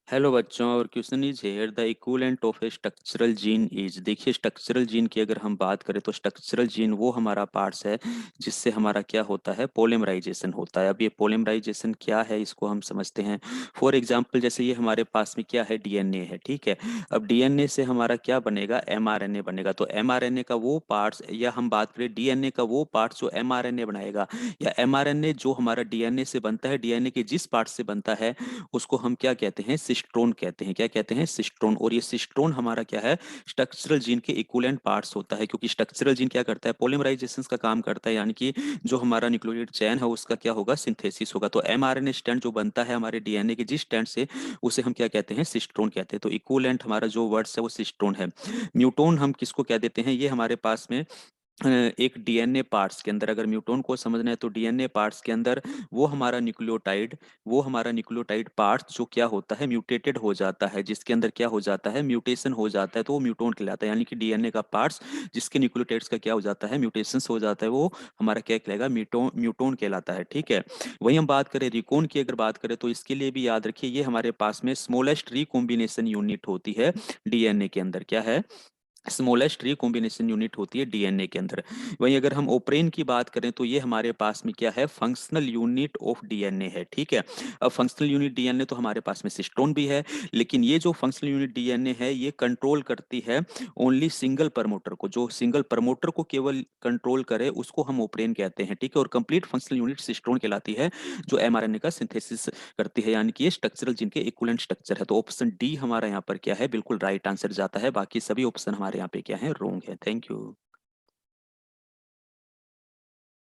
Hello बच्चों, और question is here the equivalent of A structural gene is. देखिए, structural gene की अगर हम बात करें तो स्ट्रक्चरल जीन वो हमारा पार्ट्स है जिससे हमारा क्या होता है, पोलिमराइजेशन होता है। अब ये पोलिमराइजेशन क्या है इसको हम समझते हैं। फॉर एग्जांपल, जैसे ये हमारे पास में क्या है, डीएनए है, ठीक है। अब डीएनए से हमारा क्या बनेगा, एमआरएनए बनेगा। तो एमआरएनए का वो पार्ट्स, या हम बात करें डीएनए का वो पार्ट्स जो एमआरएनए बनाएगा, या एमआरएनए जो हमारा डीएनए से बनता है, डीएनए के जिस पार्ट से बनता है उसको हम क्या कहते हैं, सिस्ट्रोन कहते हैं। क्या कहते हैं, सिस्ट्रोन। और ये सिस्ट्रोन हमारा क्या है, स्ट्रक्चरल जीन के इक्विवेलेंट पार्ट्स होता है, क्योंकि स्ट्रक्चरल जीन क्या करता है, पॉलीमराइजेशन का काम करता है, यानी कि जो हमारा न्यूक्लियोटाइड चेन है उसका क्या होगा, सिंथेसिस होगा। तो एमआरएनए स्ट्रैंड जो बनता है हमारे डीएनए के जिस स्ट्रैंड से, उसे हम क्या कहते हैं, सिस्ट्रोन कहते हैं। तो इक्विवेलेंट हमारा जो वर्ड्स है वो सिस्ट्रोन है। म्यूटोन हम किसको कह देते हैं, ये हमारे पास में एक डीएनए पार्ट्स के अंदर, अगर म्यूटोन को समझना है तो डीएनए पार्ट्स के अंदर वो हमारा न्यूक्लियोटाइड पार्ट्स जो क्या होता है, म्यूटेटेड हो जाता है, जिसके अंदर क्या हो जाता है, म्यूटेशन हो जाता है, तो वो म्यूटोन कहलाता है। यानी कि डीएनए का पार्ट्स जिसके न्यूक्लियोटाइड्स का क्या हो जाता है, म्यूटेशन हो जाता है, वो हमारा क्या कहलाएगा, म्यूटोन म्यूटोन कहलाता है, ठीक है। वही हम बात करें रिकोन की, अगर बात करें तो इसके लिए भी याद रखिए, ये हमारे पास में स्मॉलेस्ट रिकॉम्बिनेशन यूनिट होती है डीएनए के अंदर। क्या है, स्मॉलेस्ट रिकॉम्बिनेशन यूनिट होती है डीएनए के अंदर। वहीं अगर हम ओप्रेन की बात करें तो ये हमारे पास में क्या है, फंक्शनल यूनिट ऑफ डीएनए है, ठीक है। अब फंक्शनल यूनिट डीएनए तो हमारे पास में सिस्टोन भी है, लेकिन ये जो फंक्शनल यूनिट डीएनए है ये कंट्रोल करती है ओनली सिंगल प्रमोटर को। जो सिंगल प्रमोटर को केवल कंट्रोल करे उसको हम ओप्रेन कहते हैं, ठीक है। और कंप्लीट फंक्शनल यूनिट सिस्टोन कहलाती है, जो एमआरएनए का सिंथेसिस करती है, यानी कि ये स्ट्रक्चरल जिनके इक्विवेलेंट स्ट्रक्चर है। तो ऑप्शन डी हमारा यहाँ पर क्या है, बिल्कुल राइट आंसर जाता है। बाकी सभी ऑप्शन हमारे यहाँ पे क्या है, रॉन्ग है। Thank you.